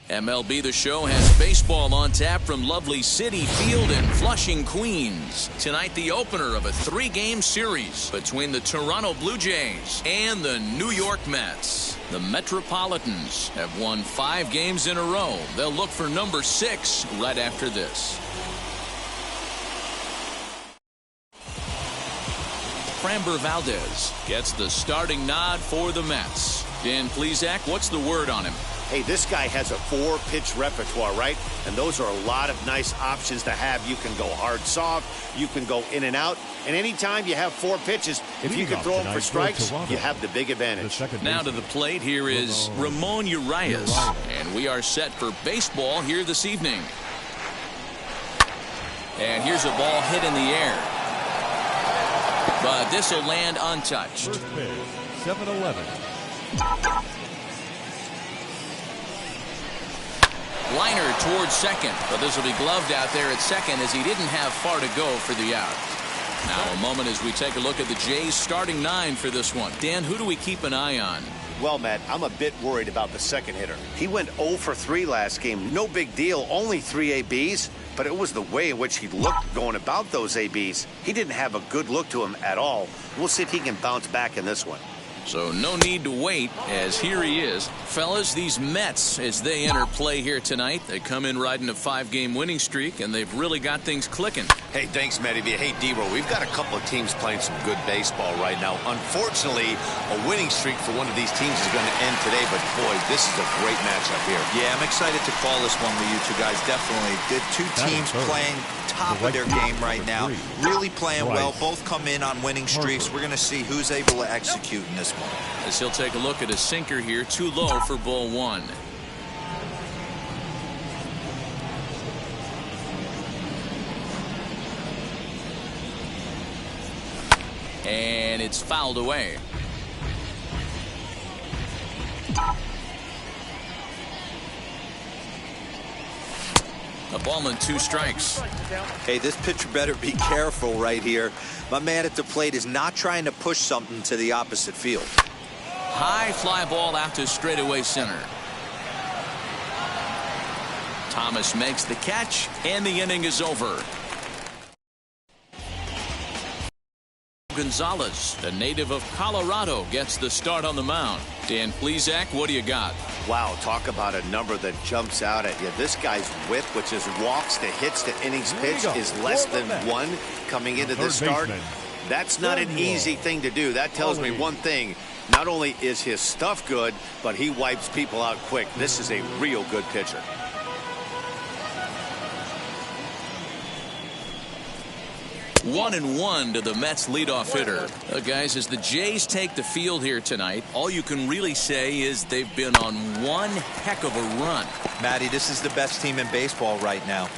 MLB The Show has baseball on tap from lovely Citi Field in Flushing, Queens. Tonight, the opener of a 3-game series between the Toronto Blue Jays and the New York Mets. The Metropolitans have won 5 games in a row. They'll look for number 6 right after this. Framber Valdez gets the starting nod for the Mets. Dan Plesac, what's the word on him? Hey, this guy has a 4-pitch repertoire, right? And those are a lot of nice options to have. You can go hard, soft. You can go in and out. And anytime you have 4 pitches, if you can throw them for strikes, you have the big advantage. Now to the plate, here is Ramon Urias. And we are set for baseball here this evening. And here's a ball hit in the air. But this will land untouched. First pitch, 7-11. Liner towards second, but this will be gloved out there at second as he didn't have far to go for the out. Now a moment as we take a look at the Jays starting 9 for this one. Dan, who do we keep an eye on? Well, Matt, I'm a bit worried about the second hitter. He went 0 for 3 last game. No big deal, only 3 ABs. But it was the way in which he looked going about those ABs. He didn't have a good look to him at all. We'll see if he can bounce back in this one. So no need to wait, as here he is. Fellas, these Mets, as they enter play here tonight, they come in riding a 5-game winning streak, and they've really got things clicking. Hey, thanks, Matty. Hey, D-Roll, we've got a couple of teams playing some good baseball right now. Unfortunately, a winning streak for one of these teams is going to end today, but boy, this is a great matchup here. Yeah, I'm excited to call this one with you two guys, definitely. Good 2 teams playing top of their game right now. Really playing well. Both come in on winning streaks. We're going to see who's able to execute in this one. As he'll take a look at a sinker here, too low for ball 1. And it's fouled away. A ball and 2 strikes. Hey, this pitcher better be careful right here. My man at the plate is not trying to push something to the opposite field. High fly ball out to straightaway center. Thomas makes the catch, and the inning is over. Gonzalez, the native of Colorado, gets the start on the mound. Dan Plesac, what do you got? Wow, talk about a number that jumps out at you. This guy's whip, which is walks to hits to innings pitch, is less than 1 coming into this start. That's not an easy thing to do. That tells me one thing. Not only is his stuff good, but he wipes people out quick. This is a real good pitcher. 1-1 to the Mets leadoff hitter. Guys, as the Jays take the field here tonight, all you can really say is they've been on one heck of a run. Matty, this is the best team in baseball right now.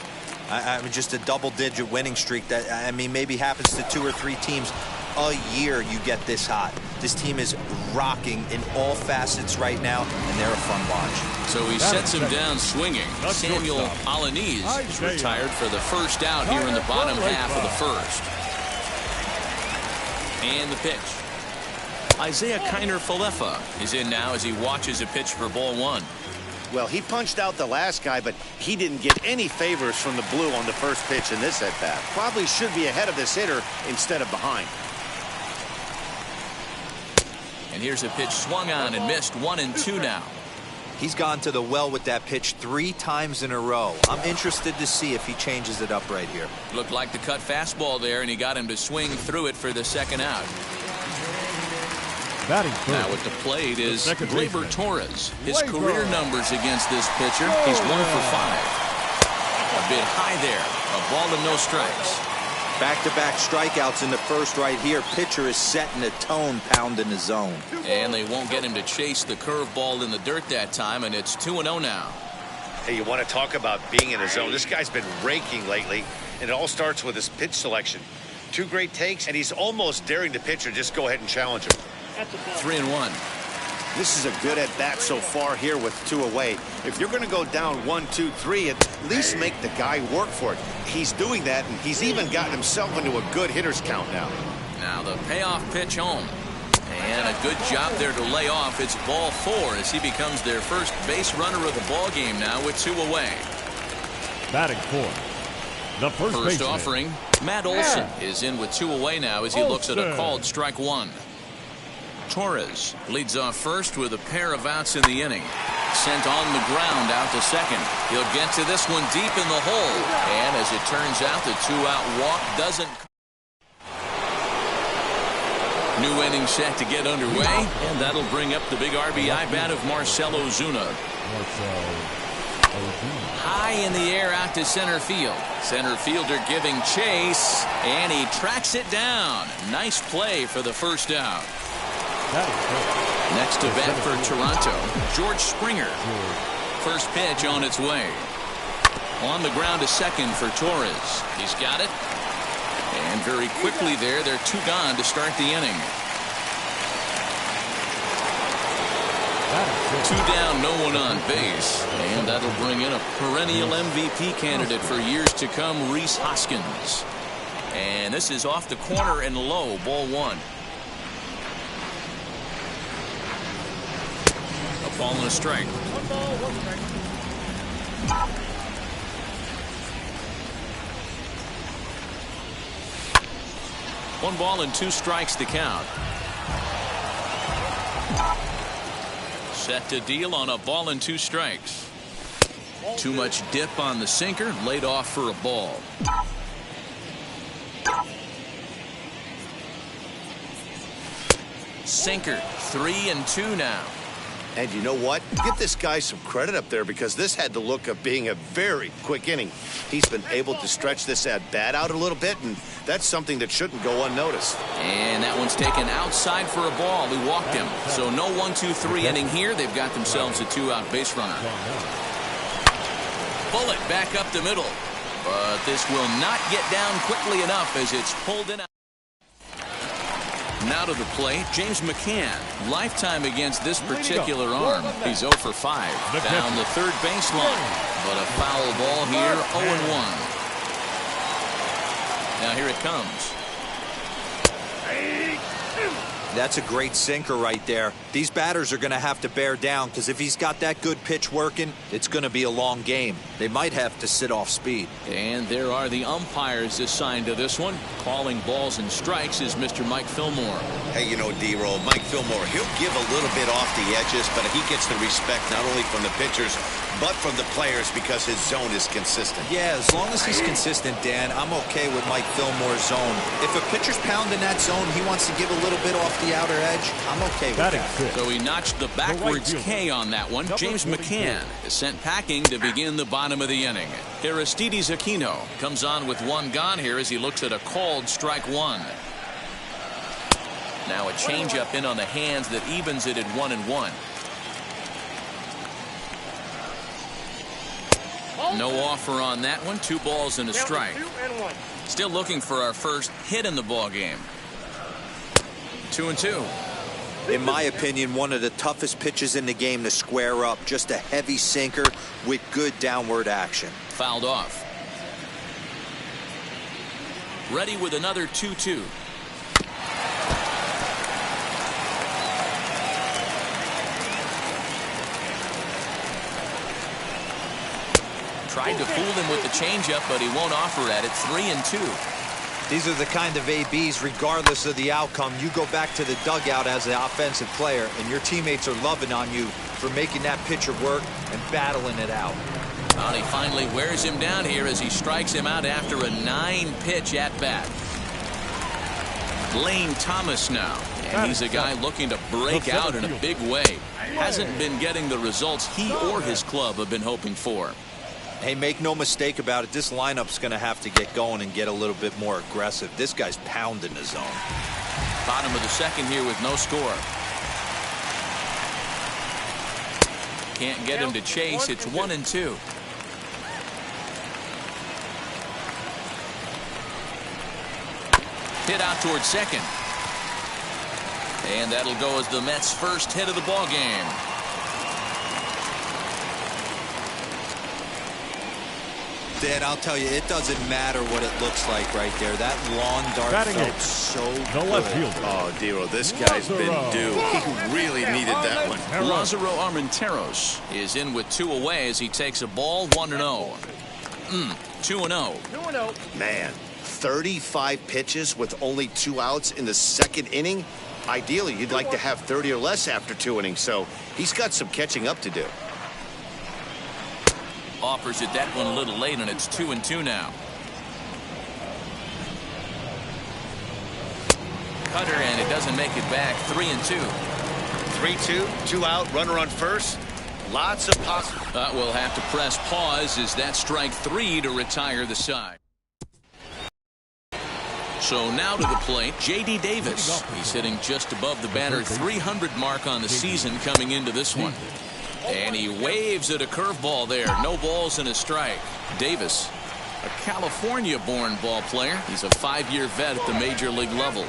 I mean, just a double-digit winning streak that, I mean, maybe happens to 2 or 3 teams a year. You get this hot. This team is rocking in all facets right now, and they're a fun watch. So he sets him down swinging. Samuel Alaniz is retired for the first out here in the bottom half of the first. And the pitch. Isaiah Kiner-Falefa is in now as he watches a pitch for ball 1. Well, he punched out the last guy, but he didn't get any favors from the blue on the first pitch in this at-bat. Probably should be ahead of this hitter instead of behind. And here's a pitch swung on and missed. 1-2 now. He's gone to the well with that pitch 3 times in a row. I'm interested to see if he changes it up right here. Looked like the cut fastball there, and he got him to swing through it for the second out. Now at the plate is Gleyber Torres. His career numbers against this pitcher, he's 1 for 5. A bit high there. A ball and no strikes. Back-to-back strikeouts in the first right here. Pitcher is setting a tone, pounding the zone. And they won't get him to chase the curveball in the dirt that time, and it's 2-0 now. Hey, you want to talk about being in a zone? This guy's been raking lately, and it all starts with his pitch selection. 2 great takes, and he's almost daring the pitcher just go ahead and challenge him. 3-1. This is a good at-bat so far here with 2 away. If you're going to go down 1, 2, 3, at least make the guy work for it. He's doing that, and he's even gotten himself into a good hitter's count now. Now the payoff pitch home. And a good job there to lay off. It's ball 4 as he becomes their first base runner of the ball game now with 2 away. Batting 4. The first offering, Matt Olson is in with 2 away now as he looks at a called strike 1. Torres leads off first with a pair of outs in the inning. Sent on the ground out to second. He'll get to this one deep in the hole. And as it turns out, the 2-out walk doesn't. New inning set to get underway. And that'll bring up the big RBI bat of Marcell Ozuna. High in the air out to center field. Center fielder giving chase. And he tracks it down. Nice play for the first out. Next to bat for Toronto, George Springer. First pitch on its way. On the ground to second for Torres. He's got it. And very quickly there, they're 2 gone to start the inning. 2 down, no one on base. And that'll bring in a perennial MVP candidate for years to come, Rhys Hoskins. And this is off the corner and low, ball 1. Ball and a strike. 1 ball, 1 strike. 1 ball and 2 strikes to count. Set to deal on a ball and 2 strikes. Too much dip on the sinker, laid off for a ball. Sinker, 3-2 now. And you know what? Give this guy some credit up there because this had the look of being a very quick inning. He's been able to stretch this at-bat out a little bit, and that's something that shouldn't go unnoticed. And that one's taken outside for a ball. He walked him. So no 1-2-3 inning here. They've got themselves a 2-out base runner. Bullet back up the middle. But this will not get down quickly enough as it's pulled in. Now to the plate, James McCann. Lifetime against this particular arm. He's 0 for 5. Down the third baseline. But a foul ball here, 0-1. Now here it comes. That's a great sinker right there. These batters are going to have to bear down, because if he's got that good pitch working, it's going to be a long game. They might have to sit off speed. And there are the umpires assigned to this one. Calling balls and strikes is Mr. Mike Fillmore. Hey, you know, D-Roll, Mike Fillmore, he'll give a little bit off the edges, but he gets the respect not only from the pitchers, but from the players, because his zone is consistent. Yeah, as long as he's consistent, Dan, I'm okay with Mike Fillmore's zone. If a pitcher's pounding that zone, he wants to give a little bit off the outer edge, I'm okay with that. So he notched the backwards K on that one. James McCann is sent packing to begin the bottom of the inning. Aristides Aquino comes on with one gone here as he looks at a called strike one. Now a changeup in on the hands that evens it at 1-1. No offer on that one. 2 balls and a strike. Still looking for our first hit in the ball game. 2-2. In my opinion, one of the toughest pitches in the game to square up. Just a heavy sinker with good downward action. Fouled off. Ready with another 2-2. Tried to fool him with the changeup, but he won't offer at it. 3-2. These are the kind of ABs, regardless of the outcome, you go back to the dugout as an offensive player, and your teammates are loving on you for making that pitcher work and battling it out. Well, he finally wears him down here as he strikes him out after a 9-pitch at-bat. Lane Thomas now, and he's a guy looking to break out in a big way. Hasn't been getting the results he or his club have been hoping for. Hey, make no mistake about it, this lineup's going to have to get going and get a little bit more aggressive. This guy's pounding the zone. Bottom of the second here with no score. Can't get him to chase. It's 1-2. Hit out towards second. And that'll go as the Mets' first hit of the ball game. Dan, I'll tell you, it doesn't matter what it looks like right there. That lawn dart felt so good. Oh, Dero, this guy's been due. He really needed that one. Lázaro Armenteros is in with 2 away as he takes a ball. 1-0. 2-0. Man, 35 pitches with only 2 outs in the second inning. Ideally, you'd like to have 30 or less after 2 innings, so he's got some catching up to do. Offers it that one a little late, and it's 2-2 now. Cutter, and it doesn't make it back. 3-2. 3-2, 2 out, runner on first. Lots of possible. We'll have to press pause as that strike 3 to retire the side. So now to the plate, J.D. Davis. He's hitting just above the banner 300 mark on the season coming into this one. And he waves at a curveball there. No balls and a strike. Davis, a California-born ball player. He's a 5-year vet at the major league level.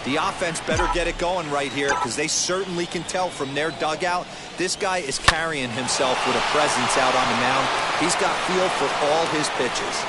The offense better get it going right here, because they certainly can tell from their dugout this guy is carrying himself with a presence out on the mound. He's got feel for all his pitches.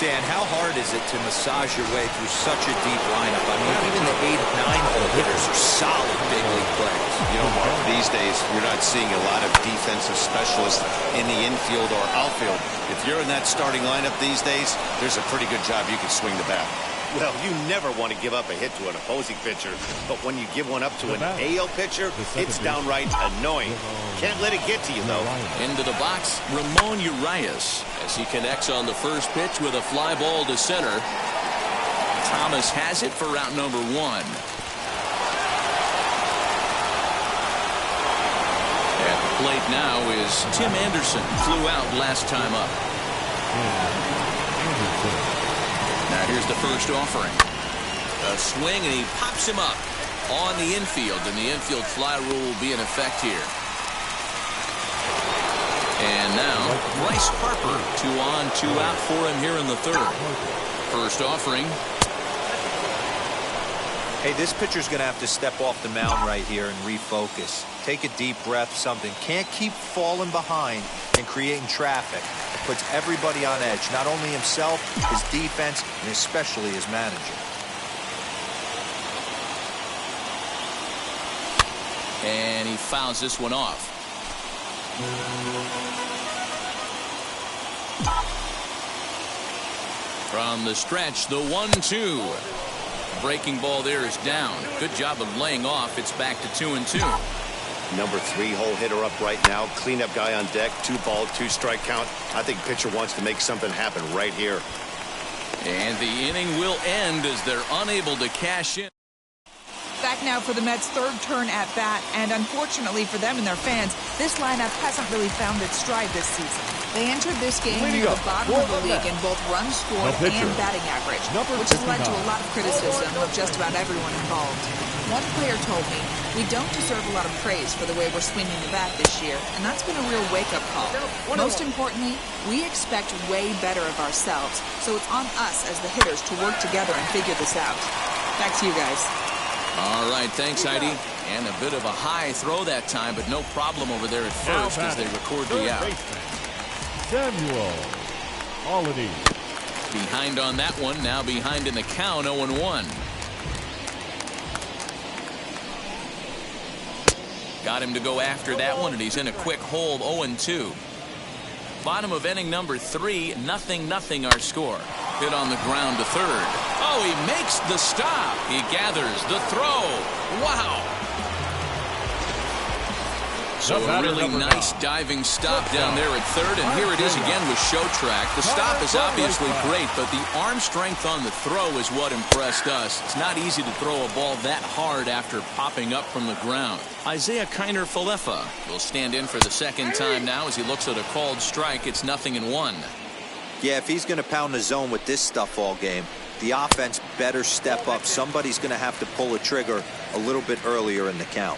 Dan, how hard is it to massage your way through such a deep lineup? I mean, even the 8 and 9 hole hitters are solid big league players. You know, Mark, these days you're not seeing a lot of defensive specialists in the infield or outfield. If you're in that starting lineup these days, there's a pretty good job you can swing the bat. Well, you never want to give up a hit to an opposing pitcher, but when you give one up to an AL pitcher, it's downright annoying. Can't let it get to you, though. Into the box, Ramon Urias, as he connects on the first pitch with a fly ball to center. Thomas has it for route number 1. At the plate now is Tim Anderson. Flew out last time up. Now here's the first offering. A swing, and he pops him up on the infield, and the infield fly rule will be in effect here. And now Bryce Harper, 2 on, 2 out for him here in the third. First offering. Hey, this pitcher's going to have to step off the mound right here and refocus. Take a deep breath, something. Can't keep falling behind and creating traffic. It puts everybody on edge, not only himself, his defense, and especially his manager. And he fouls this one off. From the stretch, the 1-2. Breaking ball there is down. Good job of laying off. It's back to 2-2. Number 3 hole hitter up right now. Cleanup guy on deck. 2-ball, 2-strike count. I think pitcher wants to make something happen right here. And the inning will end as they're unable to cash in. Back now for the Mets' third turn at bat, and unfortunately for them and their fans, this lineup hasn't really found its stride this season. They entered this game near the bottom of the league in both runs scored and batting average, which has led to a lot of criticism of just about everyone involved. One player told me, "We don't deserve a lot of praise for the way we're swinging the bat this year, and that's been a real wake-up call. Most importantly, we expect way better of ourselves, so it's on us as the hitters to work together and figure this out." Back to you guys. All right, thanks, Heidi. And a bit of a high throw that time, but no problem over there at first as they record the out. Samuel Holiday. Behind on that one, now behind in the count, 0-1. Got him to go after that one, and he's in a quick hole, 0-2. Bottom of inning number 3, 0-0 our score. Hit on the ground to third. Oh, he makes the stop. He gathers the throw. Wow. So a really nice diving stop down there at third, and here it is again with show track. The stop is obviously great, but the arm strength on the throw is what impressed us. It's not easy to throw a ball that hard after popping up from the ground. Isaiah Kiner-Falefa will stand in for the second time now as he looks at a called strike. It's 0-1. Yeah, if he's going to pound the zone with this stuff all game, the offense better step up. Somebody's going to have to pull a trigger a little bit earlier in the count.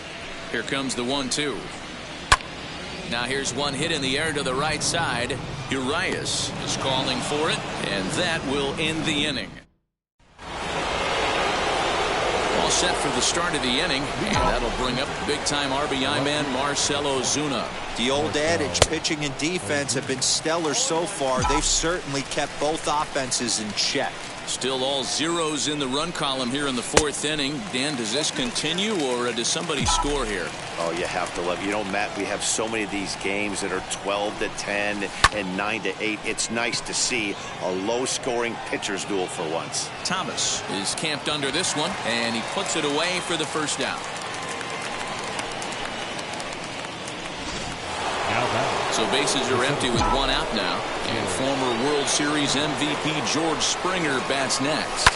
Here comes the 1-2. Now here's one hit in the air to the right side. Urias is calling for it, and that will end the inning. All set for the start of the inning, and that'll bring up big-time RBI man Marcell Ozuna. The old adage, pitching and defense have been stellar so far. They've certainly kept both offenses in check. Still all zeros in the run column here in the 4th inning. Dan, does this continue, or does somebody score here? Oh, you have to love. You know, Matt, we have so many of these games that are 12-10 and 9-8. It's nice to see a low-scoring pitcher's duel for once. Thomas is camped under this one, and he puts it away for the first down. So bases are empty with one out now. And former World Series MVP George Springer bats next.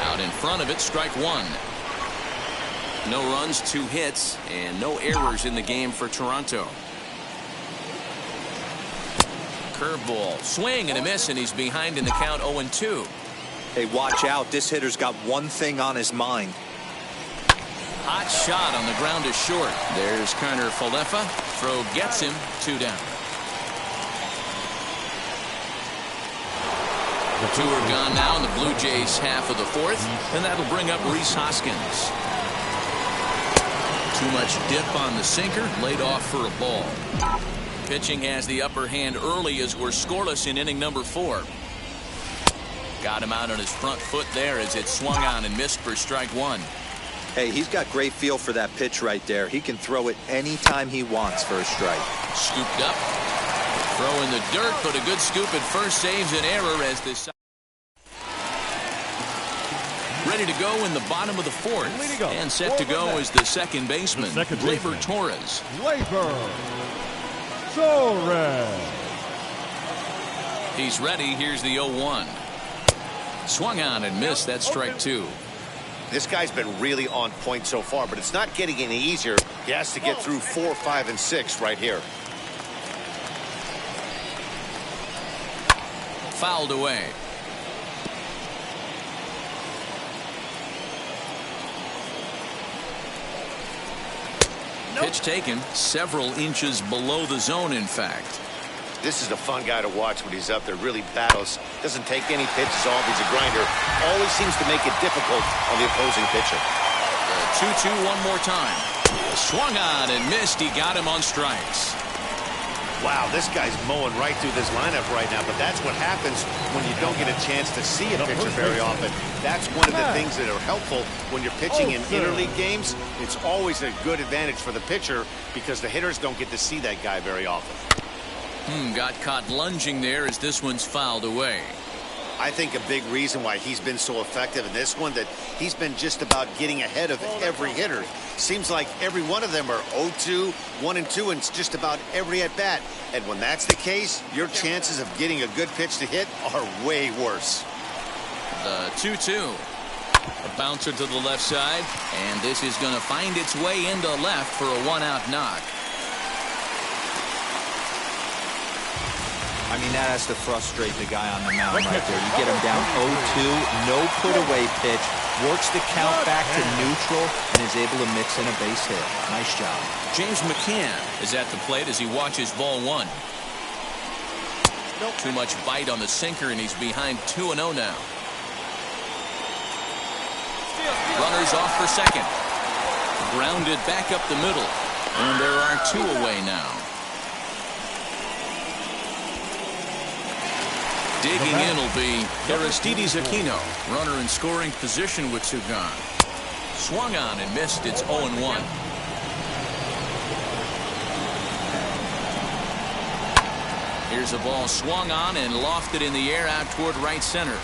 Out in front of it, strike one. No runs, 2 hits, and no errors in the game for Toronto. Curveball, swing and a miss, and he's behind in the count, 0-2. Hey, watch out. This hitter's got one thing on his mind. Hot shot on the ground is short. There's Kiner-Falefa. Throw gets him, 2 down. The 2 are gone now in the Blue Jays half of the 4th, and that'll bring up Rhys Hoskins. Too much dip on the sinker, laid off for a ball. Pitching has the upper hand early as we're scoreless in inning number 4. Got him out on his front foot there as it swung on and missed for strike one. Hey, he's got great feel for that pitch right there. He can throw it anytime he wants for a strike. Scooped up. Throw in the dirt, but a good scoop at first saves an error as this. Ready to go in the bottom of the 4th. And set to go is the second baseman, Gleyber Torres. Gleyber Torres. He's ready. Here's the 0-1. Swung on and missed. That's strike 2. This guy's been really on point so far, but it's not getting any easier. He has to get through 4, 5, and 6 right here. Fouled away. Pitch taken several inches below the zone, in fact. This is a fun guy to watch when he's up there. Really battles. Doesn't take any pitches off. He's a grinder. Always seems to make it difficult on the opposing pitcher. The 2-2 one more time. Swung on and missed. He got him on strikes. Wow, this guy's mowing right through this lineup right now, but that's what happens when you don't get a chance to see a pitcher very often. That's one of the things that are helpful when you're pitching in interleague games. It's always a good advantage for the pitcher because the hitters don't get to see that guy very often. Got caught lunging there as this one's fouled away. I think a big reason why he's been so effective in this one that he's been just about getting ahead of every hitter. Seems like every one of them are 0-2, 1-2, and it's just about every at-bat. And when that's the case, your chances of getting a good pitch to hit are way worse. The 2-2. A bouncer to the left side, and this is going to find its way into left for a one-out knock. I mean, that has to frustrate the guy on the mound right there. You get him down 0-2, no put-away pitch, works the count back to neutral, and is able to mix in a base hit. Nice job. James McCann is at the plate as he watches ball one. Too much bite on the sinker, and he's behind 2-0 now. Runners off for second. Grounded back up the middle, and there are two away now. Digging in will be Aristides Aquino, runner in scoring position with two gone. Swung on and missed. It's 0-1. Here's a ball swung on and lofted in the air out toward right center.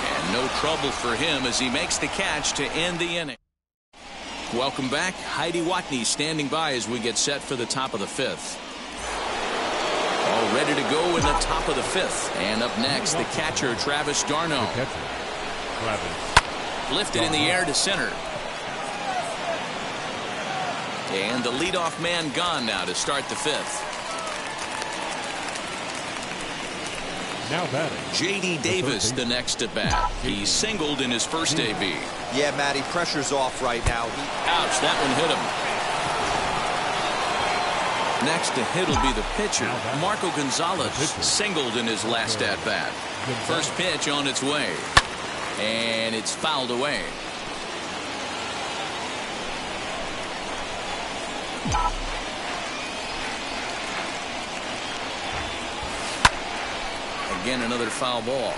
And no trouble for him as he makes the catch to end the inning. Welcome back. Heidi Watney standing by as we get set for the top of the fifth. All ready to go in the top of the fifth. And up next, the catcher, Travis d'Arnaud. Lifted in the air to center. And the leadoff man gone now to start the fifth. Now batting, J.D. Davis, the next at bat. He singled in his first AB. Yeah, Matty, pressure's off right now. Ouch, that one hit him. Next to hit will be the pitcher, Marco Gonzalez, singled in his last at-bat. First pitch on its way, and it's fouled away. Again, another foul ball.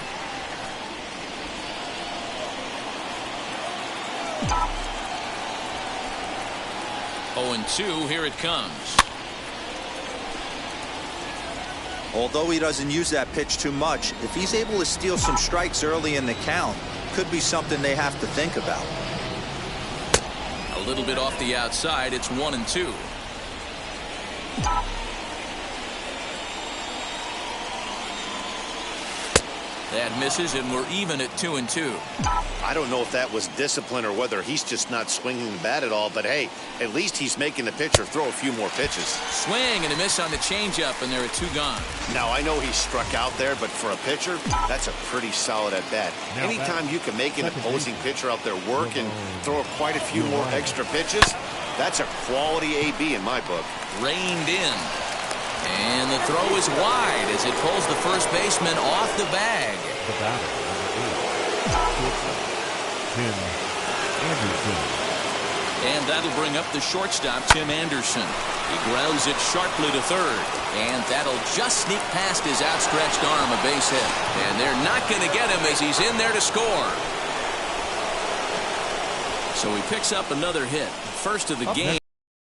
Oh, and 2, here it comes. Although he doesn't use that pitch too much, if he's able to steal some strikes early in the count, could be something they have to think about. A little bit off the outside. It's 1-2. That misses, and we're even at 2-2. I don't know if that was discipline or whether he's just not swinging the bat at all, but hey, at least he's making the pitcher throw a few more pitches. Swing and a miss on the changeup, and there are 2 gone. Now, I know he struck out there, but for a pitcher, that's a pretty solid at-bat. Anytime you can make an opposing pitcher out there work and throw quite a few more extra pitches, that's a quality AB in my book. Reined in. And the throw is wide as it pulls the first baseman off the bag. The batter, Tim Anderson. And that'll bring up the shortstop, Tim Anderson. He grounds it sharply to third. And that'll just sneak past his outstretched arm, a base hit. And they're not going to get him as he's in there to score. So he picks up another hit. First of the game.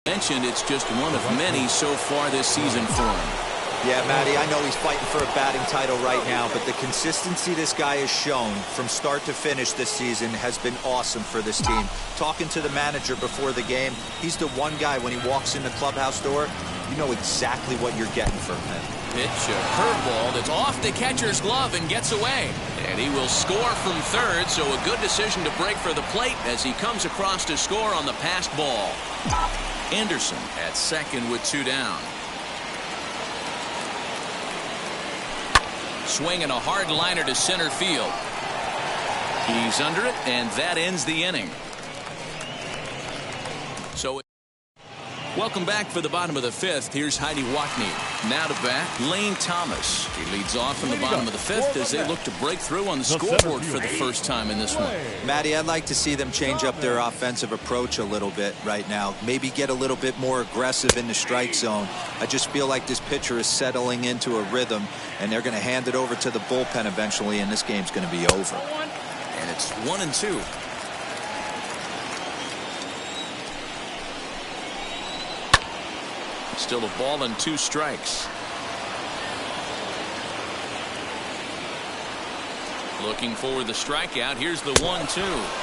Mentioned it's just one of many so far this season for him. Yeah, Matty, I know he's fighting for a batting title right now, but the consistency this guy has shown from start to finish this season has been awesome for this team. Talking to the manager before the game, he's the one guy when he walks in the clubhouse door, you know exactly what you're getting from him. Pitch, a curveball that's off the catcher's glove and gets away. And he will score from third, so a good decision to break for the plate as he comes across to score on the passed ball. Anderson at second with 2 down. Swinging a hard liner to center field. He's under it, and that ends the inning. So Welcome back for the bottom of the fifth. Here's Heidi Watney. Now to bat, Lane Thomas. He leads off in the bottom of the fifth as they look to break through on the scoreboard for the first time in this one. Matty, I'd like to see them change up their offensive approach a little bit right now. Maybe get a little bit more aggressive in the strike zone. I just feel like this pitcher is settling into a rhythm, and they're going to hand it over to the bullpen eventually, and this game's going to be over. And it's 1-2. Still a ball and 2 strikes. Looking for the strikeout. Here's the 1-2.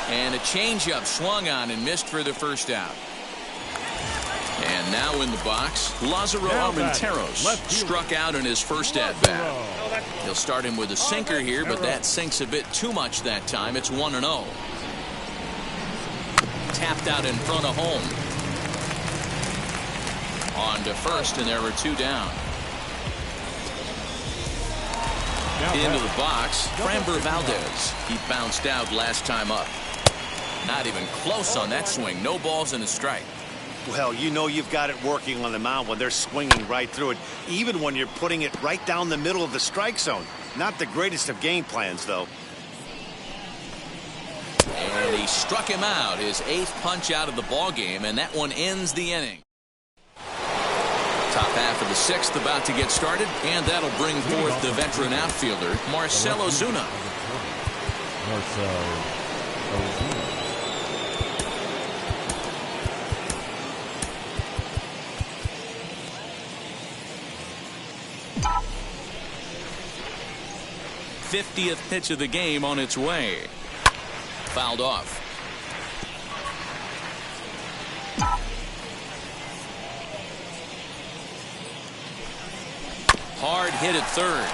And a changeup swung on and missed for the first out. And now in the box, Lázaro Armenteros struck out in his first at-bat. He'll start him with a sinker here, but that sinks a bit too much that time. It's 1-0. Tapped out in front of home. On to first, and there were 2 down. Into the box, Framber Valdez. He bounced out last time up. Not even close on that swing. No balls and a strike. Well, you know you've got it working on the mound when they're swinging right through it, even when you're putting it right down the middle of the strike zone. Not the greatest of game plans, though. And he struck him out, his 8th punch out of the ball game, and that one ends the inning. Top half of the 6th about to get started, and that'll bring forth the veteran outfielder, Marcell Ozuna. Marcell Ozuna. '50th pitch of the game on its way. Fouled off. Hard hit at third.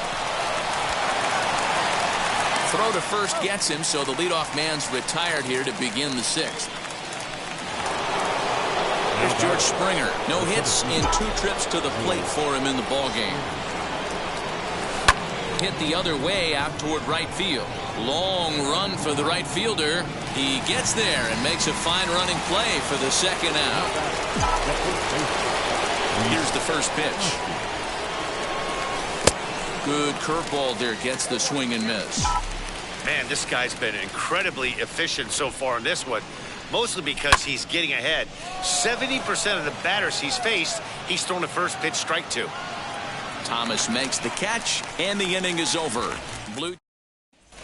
Throw to first gets him, so the leadoff man's retired here to begin the 6th. Here's George Springer. No hits in 2 trips to the plate for him in the ballgame. Hit the other way out toward right field. Long run for the right fielder. He gets there and makes a fine running play for the 2nd out. Here's the first pitch. Good curveball there, gets the swing and miss. Man, this guy's been incredibly efficient so far in this one, mostly because he's getting ahead. 70% of the batters he's faced, he's thrown a first pitch strike to. Thomas makes the catch, and the inning is over. Blue.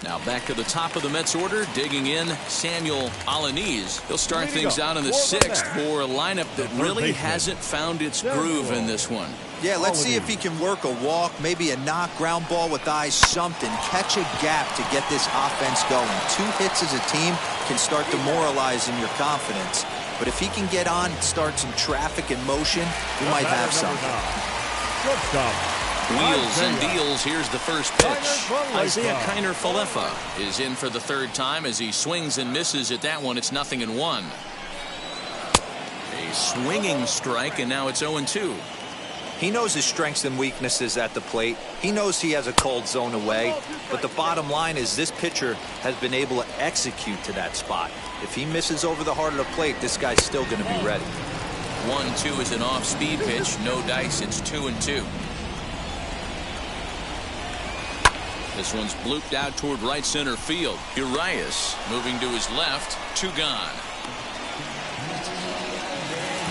Now back to the top of the Mets order, digging in Samuel Alaniz. He'll start things out in the 6th for a lineup that really hasn't found its groove in this one. Yeah, let's see if he can work a walk, maybe a knock, ground ball with eyes, something. Catch a gap to get this offense going. 2 hits as a team can start demoralizing your confidence. But if he can get on, start some traffic in motion, we might have something. Wheels and deals. Here's the first pitch. Isaiah Kiner Falefa is in for the 3rd time as he swings and misses at that one. It's 0-1. A swinging strike, and now it's 0-2. He knows his strengths and weaknesses at the plate. He knows he has a cold zone away. But the bottom line is this pitcher has been able to execute to that spot. If he misses over the heart of the plate, this guy's still going to be ready. 1-2 is an off-speed pitch. No dice. It's 2-2. This one's blooped out toward right center field. Urias moving to his left. 2 gone.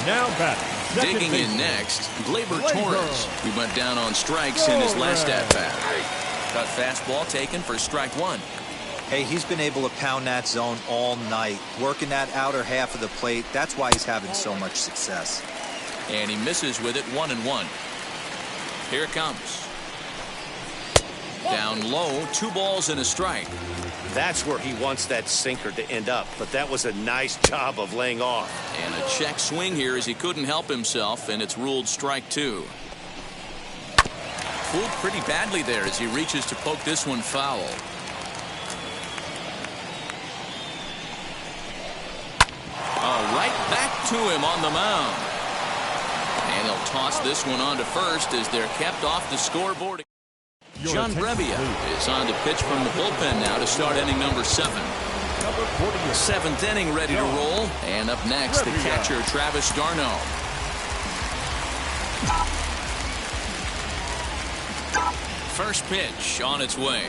Now batting. Digging in next, Gleyber Torres. He went down on strikes in his last at-bat. Cut fastball taken for strike 1. Hey, he's been able to pound that zone all night, working that outer half of the plate. That's why he's having so much success. And he misses with it. 1-1. Here it comes. Down low, 2 balls and a strike. That's where he wants that sinker to end up, but that was a nice job of laying off. And a check swing here as he couldn't help himself, and it's ruled strike 2. Fooled pretty badly there as he reaches to poke this one foul. Right back to him on the mound. And he'll toss this one on to first as they're kept off the scoreboard. John Brebbia is on to pitch from the bullpen now to start inning number 7. 7th inning ready to roll. And up next, the catcher, Travis d'Arnaud. First pitch on its way.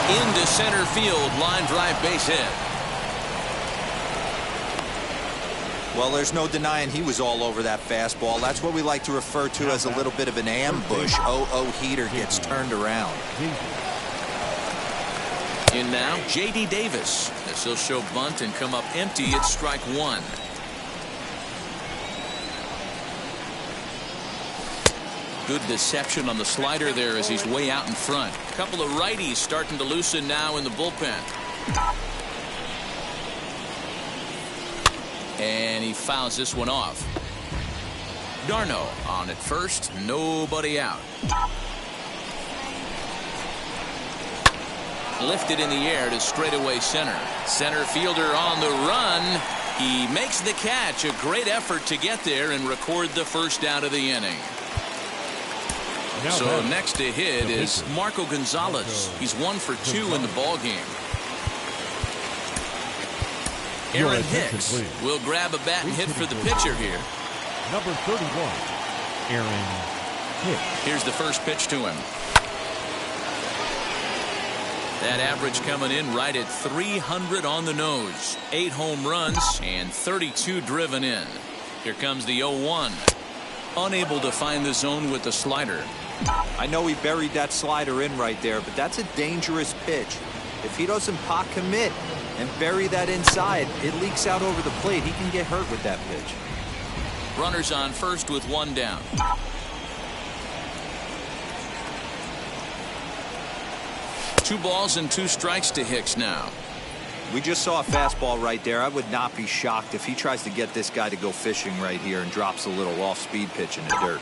Into center field, line drive, base hit. Well, there's no denying he was all over that fastball. That's what we like to refer to as a little bit of an ambush. 0-0 heater gets turned around. In now, J.D. Davis. This will show bunt and come up empty. It's strike one. Good deception on the slider there as he's way out in front. A couple of righties starting to loosen now in the bullpen. And he fouls this one off. Darno on at first, nobody out. Lifted in the air to straightaway center. Center fielder on the run. He makes the catch. A great effort to get there and record the first out of the inning. So next to hit is Marco Gonzalez. He's 1 for 2 in the ball game. Aaron Hicks will grab a bat and hit for the pitcher here. Number 31, Aaron Hicks. Here's the first pitch to him. That average coming in right at 300 on the nose. 8 home runs and 32 driven in. Here comes the 0-1. Unable to find the zone with the slider. I know he buried that slider in right there, but that's a dangerous pitch. If he doesn't pot commit and bury that inside, it leaks out over the plate. He can get hurt with that pitch. Runners on first with 1 down. Two balls and 2 strikes to Hicks now. We just saw a fastball right there. I would not be shocked if he tries to get this guy to go fishing right here and drops a little off-speed pitch in the dirt.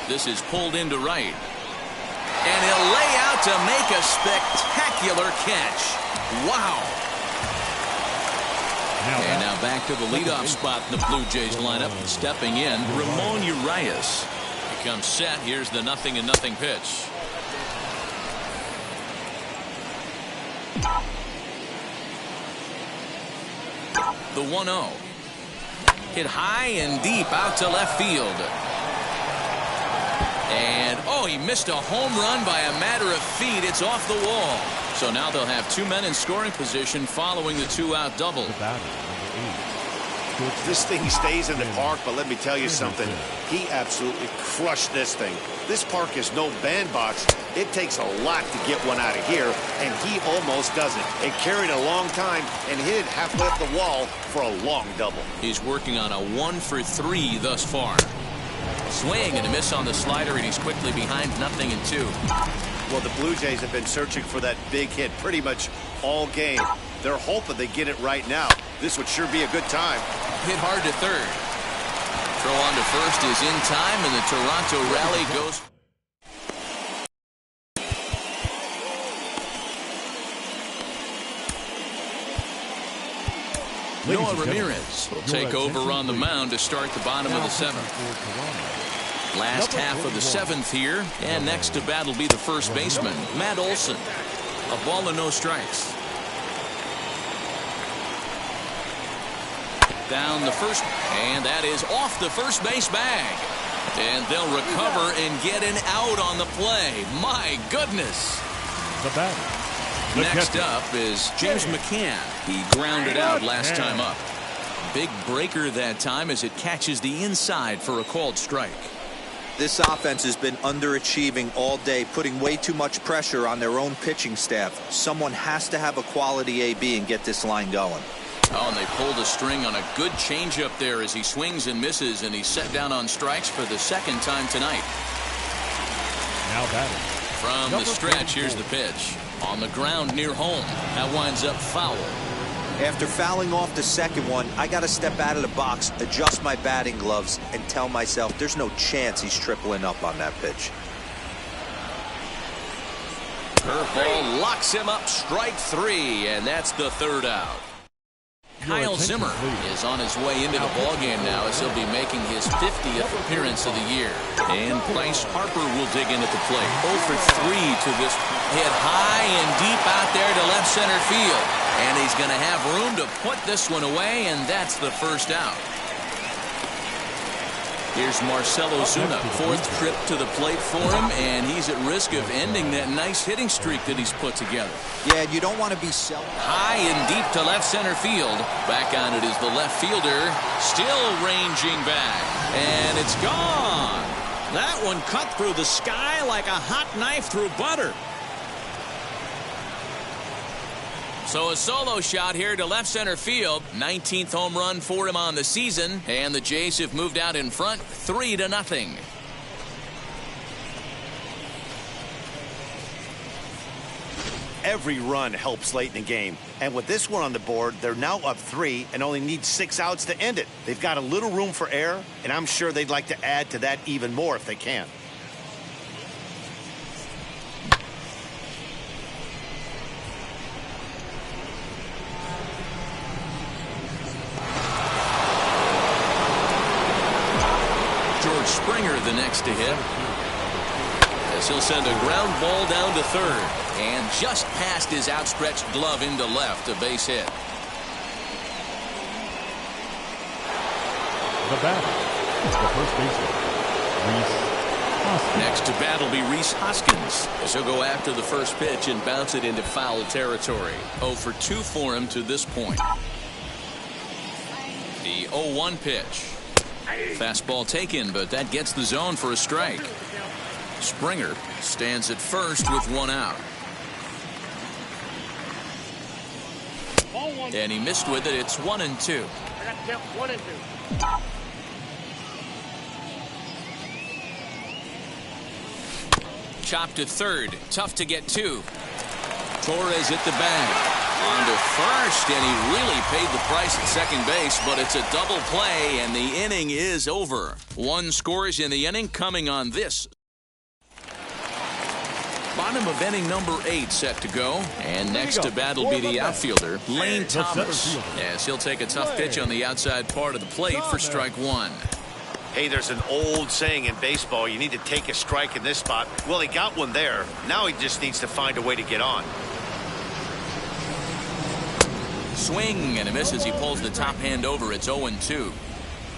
This is pulled into right. And he'll lay out to make a spectacular catch. Wow. And now back to the leadoff spot in the Blue Jays lineup. Stepping in, Ramon Urias. He comes set. Here's the 0-0 pitch. The 1-0. Hit high and deep out to left field. And, oh, he missed a home run by a matter of feet. It's off the wall. So now they'll have 2 men in scoring position following the 2-out double. This thing stays in the park, but let me tell you something. He absolutely crushed this thing. This park is no bandbox. It takes a lot to get one out of here, and he almost does it. It carried a long time and hit it halfway up the wall for a long double. He's working on a 1 for 3 thus far. Swing and a miss on the slider, and he's quickly behind 0-2. Well, the Blue Jays have been searching for that big hit pretty much all game. They're hoping they get it right now. This would sure be a good time. Hit hard to third. Throw on to first is in time, and the Toronto rally goes. Noah Ramirez will take over on the mound to start the bottom of the 7th. Last half of the 7th here, and next to bat will be the first baseman, Matt Olson. A ball and no strikes. Down the first, and that is off the first base bag. And they'll recover and get an out on the play. My goodness. The batter. Next up is James McCann. He grounded out last time up. Big breaker that time as it catches the inside for a called strike. This offense has been underachieving all day, putting way too much pressure on their own pitching staff. Someone has to have a quality AB and get this line going. Oh, and they pulled a string on a good changeup there as he swings and misses, and he's set down on strikes for the 2nd time tonight. Now batting. From the stretch, here's the pitch. On the ground near home. That winds up foul. After fouling off the second one, I got to step out of the box, adjust my batting gloves, and tell myself there's no chance he's tripling up on that pitch. Curveball locks him up, strike 3, and that's the 3rd out. Kyle Zimmer is on his way into the ballgame now as he'll be making his 50th appearance of the year. And Bryce Harper will dig in at the plate. 0 for 3 to this hit high and deep out there to left center field. And he's going to have room to put this one away, and that's the first out. Here's Marcell Ozuna, 4th trip to the plate for him, and he's at risk of ending that nice hitting streak that he's put together. Yeah, you don't want to be high and deep to left center field. Back on it is the left fielder, still ranging back, and it's gone. That one cut through the sky like a hot knife through butter. So a solo shot here to left center field. 19th home run for him on the season. And the Jays have moved out in front 3-0. Every run helps late in the game. And with this one on the board, they're now up 3 and only need 6 outs to end it. They've got a little room for error, and I'm sure they'd like to add to that even more if they can. Springer the next to hit, as he'll send a ground ball down to third, and just past his outstretched glove into left, a base hit. The batter, the first baseman, Rhys Hoskins. Next to bat will be Rhys Hoskins, as he'll go after the first pitch and bounce it into foul territory. 0 for 2 for him to this point. The 0-1 pitch. Fastball taken, but that gets the zone for a strike. Springer stands at first with 1 out. And he missed with it. It's 1-2. Chopped to third. Tough to get to. Torres at the bag. On to first, and he really paid the price at second base, but it's a double play, and the inning is over. 1 scores in the inning coming on this. Bottom of inning number 8 set to go, and next to bat will be the outfielder, Lane Thomas, as he'll take a tough pitch on the outside part of the plate for strike 1. Hey, there's an old saying in baseball, you need to take a strike in this spot. Well, he got one there. Now he just needs to find a way to get on. Swing and a miss as he pulls the top hand over. It's 0-2.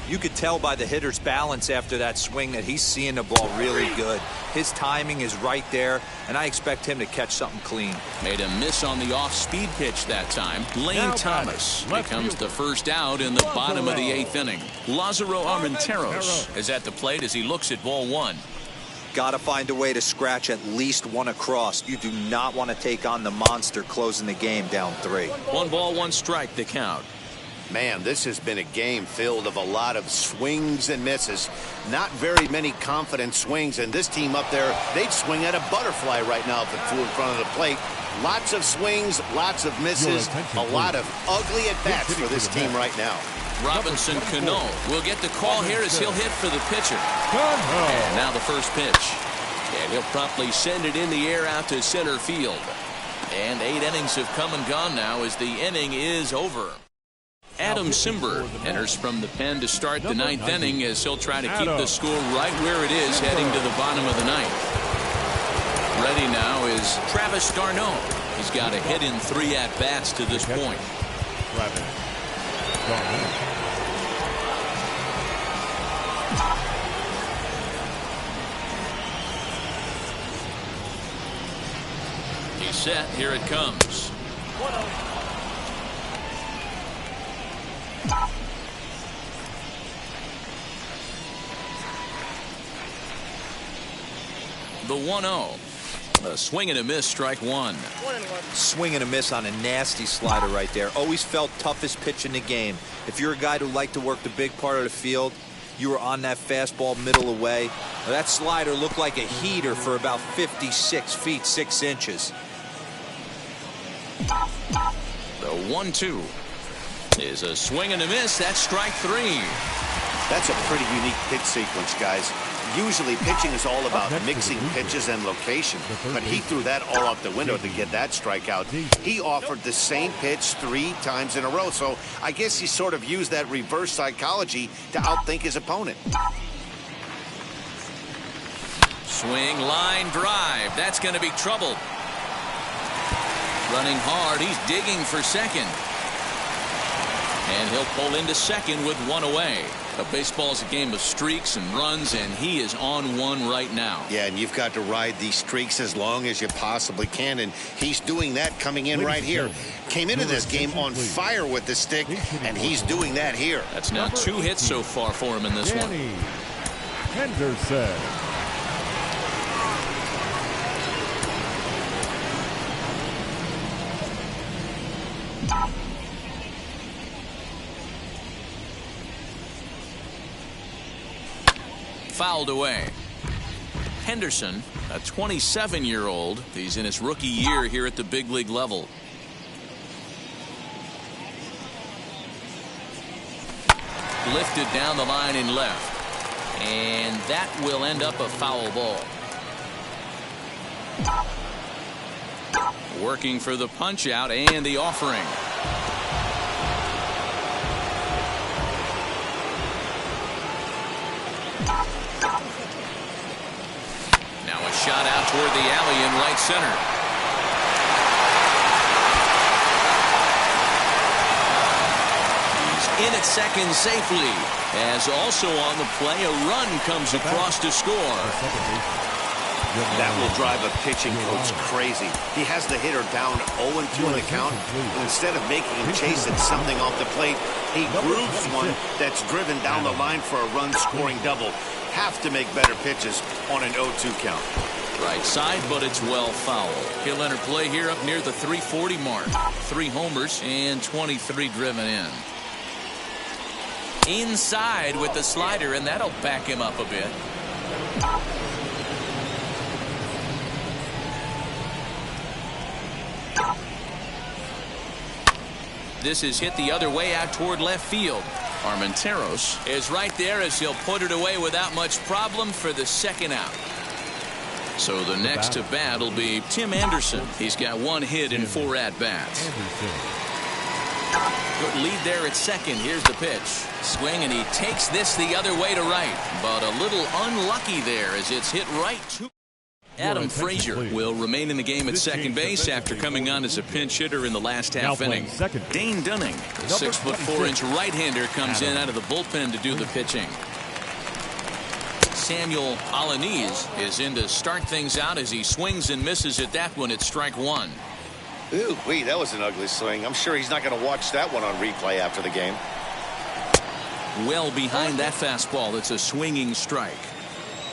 You could tell by the hitter's balance after that swing that he's seeing the ball really good. His timing is right there, and I expect him to catch something clean. Made a miss on the off-speed pitch that time. Lane Thomas becomes the first out in the bottom of the 8th inning. Lázaro Armenteros is at the plate as he looks at ball 1. Got to find a way to scratch at least 1 across. You do not want to take on the monster closing the game down 3. 1 ball, 1 strike, the count. Man, this has been a game filled of a lot of swings and misses. Not very many confident swings, and this team up there, they'd swing at a butterfly right now if it flew in front of the plate. Lots of swings, lots of misses, a lot of ugly at-bats for this team right now. Robinson Cano will get the call here as he'll hit for the pitcher. And now the first pitch. And he'll promptly send it in the air out to center field. And 8 innings have come and gone now as the inning is over. Adam Simber enters from the pen to start the 9th inning as he'll try to keep the score right where it is heading to the bottom of the 9th. Ready now is Travis d'Arnaud. He's got a hit in 3 at-bats to this point. He's set. Here it comes. The 1-0. A swing and a miss, strike 1. Swing and a miss on a nasty slider right there. Always felt toughest pitch in the game. If you're a guy who liked to work the big part of the field, you were on that fastball middle away. Now, that slider looked like a heater for about 56 feet 6 inches. The 1-2 is a swing and a miss. That's strike 3. That's a pretty unique pitch sequence, guys. Usually pitching is all about mixing pitches and location, but he threw that all out the window to get that strikeout. He offered the same pitch 3 times in a row, so I guess he sort of used that reverse psychology to outthink his opponent. Swing, line, drive. That's going to be trouble. Running hard. He's digging for second. And he'll pull into second with 1 away. A baseball's a game of streaks and runs, and he is on one right now. Yeah, and you've got to ride these streaks as long as you possibly can, and he's doing that coming in right here. Came into this game on fire with the stick, and he's doing that here. That's now 2 hits so far for him in this one. Henderson. Fouled away. Henderson, a 27-year-old. He's in his rookie year here at the big league level. Lifted down the line in left. And that will end up a foul ball. Working for the punch out and the offering. Now a shot out toward the alley in right center. He's in at second safely. As also on the play, a run comes across to score. That will drive a pitching coach crazy. He has the hitter down 0-2 in the count, and instead of making him chase at something off the plate, he grooves one that's driven down the line for a run-scoring double. Have to make better pitches on an 0-2 count. Right side, but it's well foul. He'll enter play here up near the 340 mark. 3 homers and 23 driven in. Inside with the slider, and that'll back him up a bit. This is hit the other way out toward left field. Armenteros is right there as he'll put it away without much problem for the second out. So the next to bat will be Tim Anderson. He's got 1 hit in 4 at-bats. Good lead there at second. Here's the pitch. Swing, and he takes this the other way to right. But a little unlucky there as it's hit right to Adam Frazier will remain in the game at second base after coming on as a pinch hitter in the last half inning. Dane Dunning, the 6'4" right-hander, comes in out of the bullpen to do the pitching. Samuel Alaniz is in to start things out as he swings and misses at that one at strike 1. Ooh, that was an ugly swing. I'm sure he's not going to watch that one on replay after the game. Well behind that fastball. It's a swinging strike.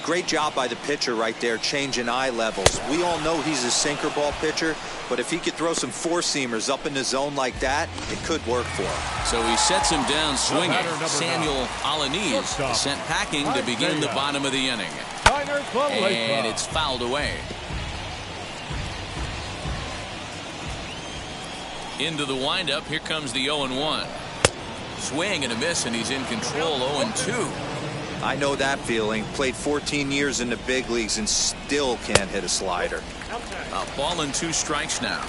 Great job by the pitcher right there, changing eye levels. We all know he's a sinker ball pitcher, but if he could throw some 4-seamers up in the zone like that, it could work for him. So he sets him down swinging. Samuel Alaniz sent packing to begin the bottom of the inning. And it's fouled away. Into the windup. Here comes the 0-1. Swing and a miss, and he's in control. 0-2. I know that feeling. Played 14 years in the big leagues and still can't hit a slider. A ball and 2 strikes now.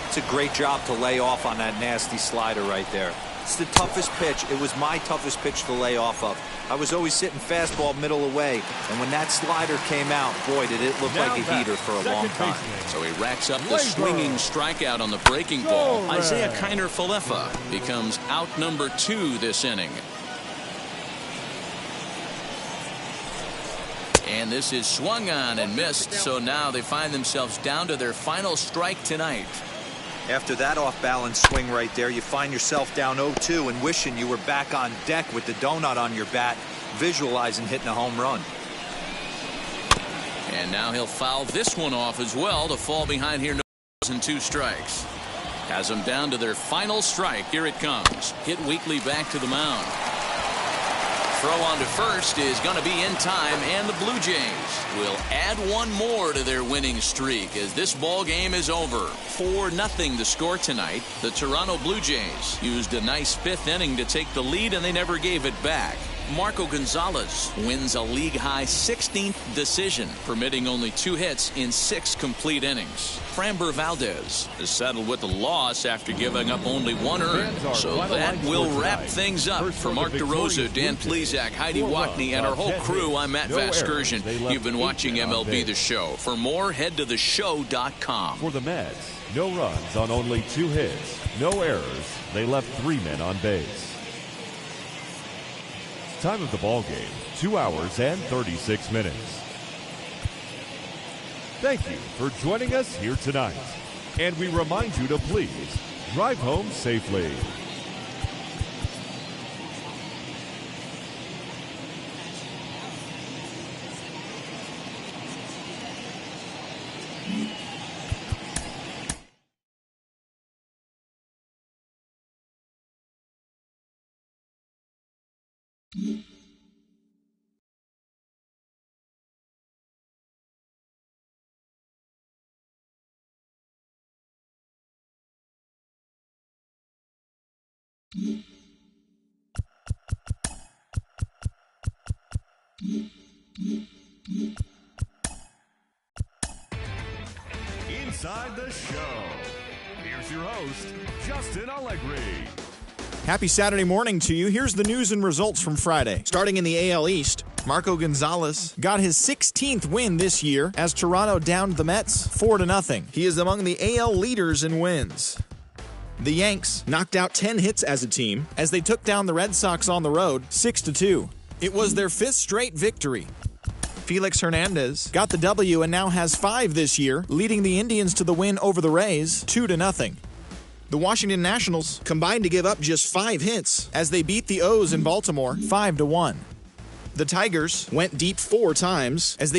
It's a great job to lay off on that nasty slider right there. It's the toughest pitch. It was my toughest pitch to lay off of. I was always sitting fastball middle away, and when that slider came out, boy, did it look like a heater for a long time. So he racks up the swinging strikeout on the breaking ball. Isaiah Kiner-Falefa becomes out number 2 this inning. And this is swung on and missed, so now they find themselves down to their final strike tonight. After that off-balance swing right there, you find yourself down 0-2 and wishing you were back on deck with the donut on your bat, visualizing hitting a home run. And now he'll foul this one off as well to fall behind here. No balls and 2 strikes. Has them down to their final strike. Here it comes. Hit Weekly back to the mound. Throw on to first is going to be in time, and the Blue Jays will add 1 more to their winning streak as this ball game is over. 4-0 the score tonight. The Toronto Blue Jays used a nice 5th inning to take the lead, and they never gave it back. Marco Gonzalez wins a league-high 16th decision, permitting only 2 hits in 6 complete innings. Framber Valdez is settled with a loss after giving up only 1 earned. So that will wrap things up. For Mark DeRosa, Dan Plezak, Heidi Wackney, and our whole crew, I'm Matt Vasgersian. You've been watching MLB The Show. For more, head to theshow.com. For the Mets, no runs on only 2 hits, no errors. They left 3 men on base. Time of the ball game, 2 hours and 36 minutes. Thank you for joining us here tonight. And we remind you to please drive home safely. Inside the show, here's your host, Justin Allegri. Happy Saturday morning to you. Here's the news and results from Friday. Starting in the AL East, Marco Gonzalez got his 16th win this year as Toronto downed the Mets 4-0. He is among the AL leaders in wins. The Yanks knocked out 10 hits as a team as they took down the Red Sox on the road 6-2. It was their 5th straight victory. Felix Hernandez got the W and now has 5 this year, leading the Indians to the win over the Rays 2-0. The Washington Nationals combined to give up just 5 hits as they beat the O's in Baltimore 5-1. The Tigers went deep 4 times as they